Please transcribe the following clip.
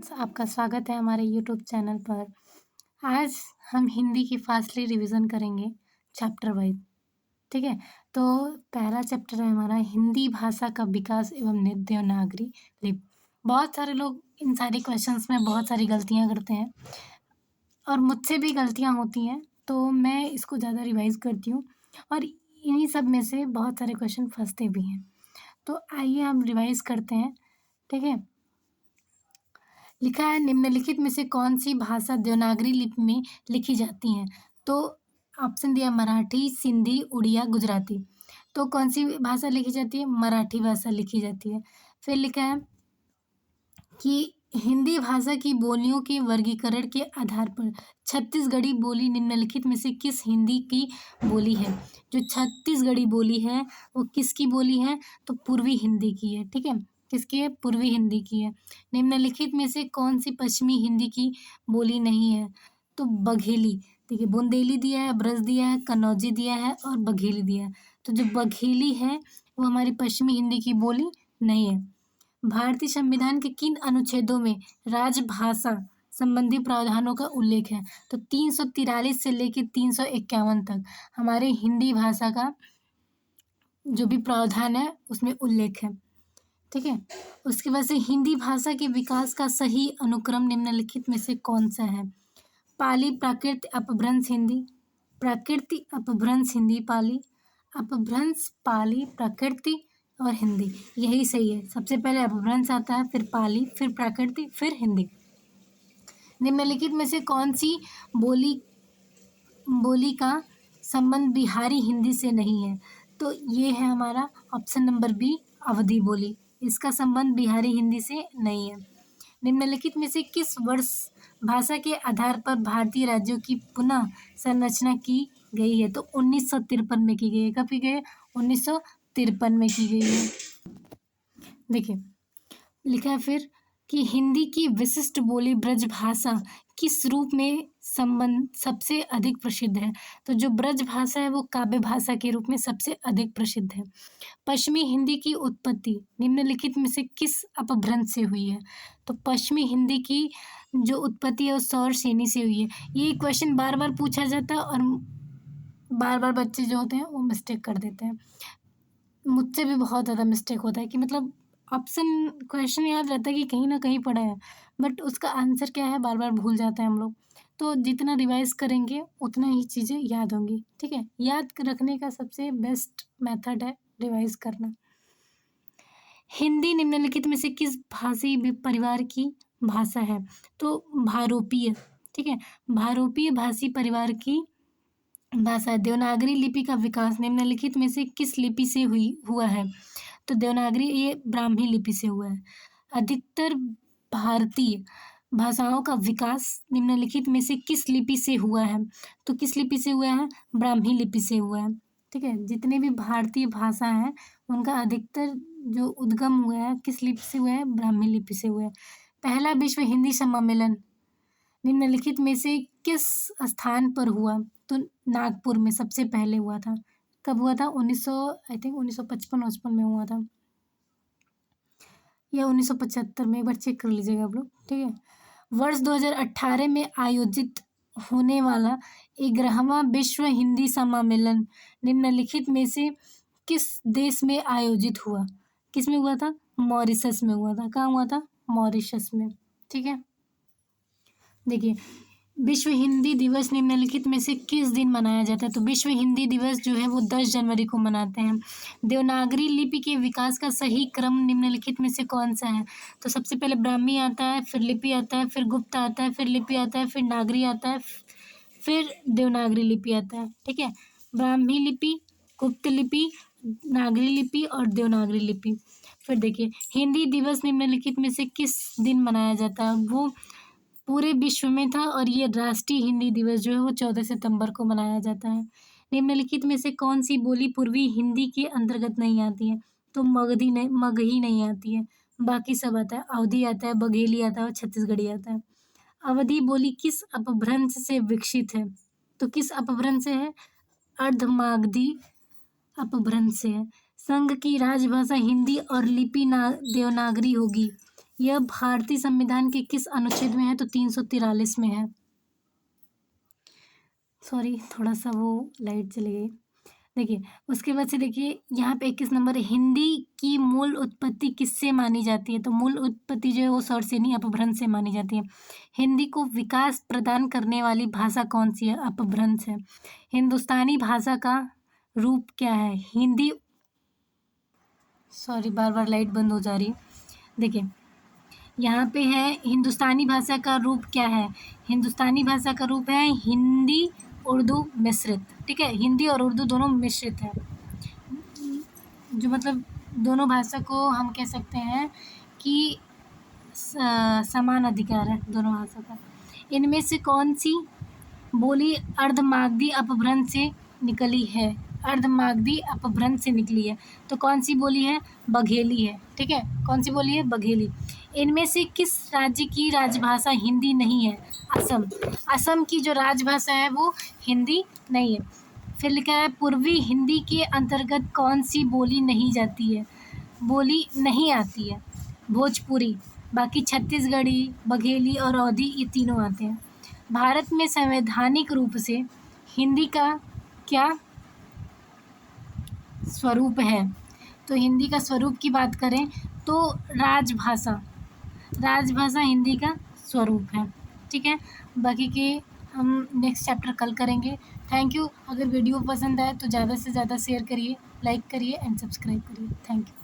Friends, आपका स्वागत है हमारे यूट्यूब चैनल पर। आज हम हिंदी की फास्टली रिवीजन करेंगे चैप्टर वाइज। ठीक है, तो पहला चैप्टर है हमारा हिंदी भाषा का विकास एवं देवनागरी लिपि। बहुत सारे लोग इन सारे क्वेश्चंस में बहुत सारी गलतियां करते हैं और मुझसे भी गलतियां होती हैं, तो मैं इसको ज़्यादा रिवाइज करती हूँ और इन्हीं सब में से बहुत सारे क्वेश्चन फंसते भी हैं। तो आइए हम रिवाइज करते हैं। ठीक है, लिखा है निम्नलिखित में से कौन सी भाषा देवनागरी लिपि में लिखी जाती है। तो ऑप्शन दिया मराठी, सिंधी, उड़िया, गुजराती। तो कौन सी भाषा लिखी जाती है? मराठी भाषा लिखी जाती है। फिर लिखा है कि हिंदी भाषा की बोलियों के वर्गीकरण के आधार पर छत्तीसगढ़ी बोली निम्नलिखित में से किस हिंदी की बोली है। जो छत्तीसगढ़ी बोली है वो किसकी बोली है? तो पूर्वी हिंदी की है। ठीक है, किसकी है? पूर्वी हिंदी की है। निम्नलिखित में से कौन सी पश्चिमी हिंदी की बोली नहीं है? तो बघेली। देखिए, बुंदेली दिया है, ब्रज दिया है, कन्नौजी दिया है और बघेली दिया है। तो जो बघेली है वो हमारी पश्चिमी हिंदी की बोली नहीं है। भारतीय संविधान के किन अनुच्छेदों में राजभाषा संबंधी प्रावधानों का उल्लेख है? तो 343 से लेकर 351 तक हमारे हिंदी भाषा का जो भी प्रावधान है उसमें उल्लेख है। ठीक है, उसके बाद से हिंदी भाषा के विकास का सही अनुक्रम निम्नलिखित में से कौन सा है? पाली, प्राकृत, अपभ्रंश हिंदी, प्राकृति, अपभ्रंश हिंदी, पाली, अपभ्रंश, पाली, प्रकृति और हिंदी। यही सही है। सबसे पहले अपभ्रंश आता है, फिर पाली, फिर प्राकृति, फिर हिंदी। निम्नलिखित में से कौन सी बोली का संबंध बिहारी हिंदी से नहीं है? तो ये है हमारा ऑप्शन नंबर बी, अवधी बोली। इसका संबंध बिहारी हिंदी से नहीं है। निम्नलिखित में से किस वर्ष भाषा के आधार पर भारतीय राज्यों की पुनः संरचना की गई है? तो 1953 में की गई है। कब की गई है? 1953 में की गई है। देखिए, लिखा है फिर कि हिंदी की विशिष्ट बोली ब्रज भाषा किस रूप में संबंध सबसे अधिक प्रसिद्ध है? तो जो ब्रज भाषा है वो काव्य भाषा के रूप में सबसे अधिक प्रसिद्ध है। पश्चिमी हिंदी की उत्पत्ति निम्नलिखित में से किस अपभ्रंश से हुई है? तो पश्चिमी हिंदी की जो उत्पत्ति है वो सौर सेनी से हुई है। ये क्वेश्चन बार बार पूछा जाता है और बार बार बच्चे जो होते हैं वो मिस्टेक कर देते हैं। मुझसे भी बहुत ज़्यादा मिस्टेक होता है कि मतलब ऑप्शन क्वेश्चन याद रहता है कि कहीं ना कहीं पढ़ा है, बट उसका आंसर क्या है बार बार भूल जाते हैं हम लोग। तो जितना रिवाइज करेंगे उतना ही चीज़ें याद होंगी। ठीक है, याद रखने का सबसे बेस्ट मेथड है रिवाइज करना। हिंदी निम्नलिखित में से किस भाषी परिवार की भाषा है? तो भारोपीय। ठीक है, भारोपीय भाषी परिवार की भाषा है। देवनागरी लिपि का विकास निम्नलिखित में से किस लिपि से हुआ है? तो देवनागरी ये ब्राह्मी लिपि से हुआ है। अधिकतर भारतीय भाषाओं का विकास निम्नलिखित में से किस लिपि से हुआ है? तो किस लिपि से हुआ है? ब्राह्मी लिपि से हुआ है। ठीक है, जितने भी भारतीय भाषा हैं उनका अधिकतर जो उद्गम हुआ है किस लिपि से हुआ है? ब्राह्मी लिपि से हुआ है। पहला विश्व हिंदी सम्मेलन निम्नलिखित में से किस स्थान पर हुआ? तो नागपुर में सबसे पहले हुआ था। कब हुआ था? 1955 में हुआ था या 1975 में, एक बार चेक कर लीजिएगा आप लोग। ठीक है, वर्ष 2018 में आयोजित होने वाला 11वां विश्व हिंदी सम्मेलन निम्नलिखित में से किस देश में आयोजित हुआ? किस में हुआ था? मॉरिशस में हुआ था। कहाँ हुआ था? मॉरिशस में। ठीक है, देखिए, विश्व हिंदी दिवस निम्नलिखित में से किस दिन मनाया जाता है? तो विश्व हिंदी दिवस जो है वो 10 जनवरी को मनाते हैं। देवनागरी लिपि के विकास का सही क्रम निम्नलिखित में से कौन सा है? तो सबसे पहले ब्राह्मी आता है, फिर लिपि आता है, फिर गुप्त आता है, फिर लिपि आता है, फिर नागरी आता है, फिर देवनागरी लिपि आता है। ठीक है, ब्राह्मी लिपि, गुप्त लिपि, नागरी लिपि और देवनागरी लिपि। फिर देखिए, हिंदी दिवस निम्नलिखित में से किस दिन मनाया जाता है? वो पूरे विश्व में था और ये राष्ट्रीय हिंदी दिवस जो है वो 14 सितंबर को मनाया जाता है। निम्नलिखित में से कौन सी बोली पूर्वी हिंदी के अंतर्गत नहीं आती है? तो मगही नहीं आती है, बाकी सब आता है। अवधी आता है, बघेली आता है और छत्तीसगढ़ी आता है। अवधी बोली किस अपभ्रंश से विकसित है? तो किस अपभ्रंश से है? अर्धमागधी अपभ्रंश से है। संघ की राजभाषा हिंदी और लिपि देवनागरी होगी, यह भारतीय संविधान के किस अनुच्छेद में है? तो 343 में है। सॉरी, थोड़ा सा वो लाइट चली गई। देखिए उसके बाद से देखिए यहाँ पे 21 नंबर है, हिंदी की मूल उत्पत्ति किससे मानी जाती है? तो मूल उत्पत्ति जो है वो स्वरसेनी अपभ्रंश से मानी जाती है। हिंदी को विकास प्रदान करने वाली भाषा कौन सी है? अपभ्रंश है। हिंदुस्तानी भाषा का रूप क्या है? हिंदी, सॉरी बार बार लाइट बंद हो जा रही है। देखिए यहाँ पे है हिंदुस्तानी भाषा का रूप क्या है? हिंदुस्तानी भाषा का रूप है हिंदी उर्दू मिश्रित। ठीक है, हिंदी और उर्दू दोनों मिश्रित है, जो मतलब दोनों भाषा को हम कह सकते हैं कि समान अधिकार है दोनों भाषा का। इनमें से कौन सी बोली अर्धमागधी अपभ्रंश से निकली है? अर्धमागधी अपभ्रंश से निकली है, तो कौन सी बोली है? बघेली है। ठीक है, कौन सी बोली है? बघेली। इनमें से किस राज्य की राजभाषा हिंदी नहीं है? असम। असम की जो राजभाषा है वो हिंदी नहीं है। फिर लिखा है पूर्वी हिंदी के अंतर्गत कौन सी बोली नहीं जाती है? बोली नहीं आती है? भोजपुरी, बाकी छत्तीसगढ़ी, बघेली और अवधी, ये तीनों आते हैं। भारत में संवैधानिक रूप से हिंदी का क्या स्वरूप है? तो हिंदी का स्वरूप की बात करें तो राजभाषा, राजभाषा हिंदी का स्वरूप है। ठीक है, बाकी के हम नेक्स्ट चैप्टर कल करेंगे। Thank you. अगर वीडियो पसंद आए तो ज़्यादा से ज़्यादा शेयर करिए, लाइक करिए एंड सब्सक्राइब करिए। Thank you.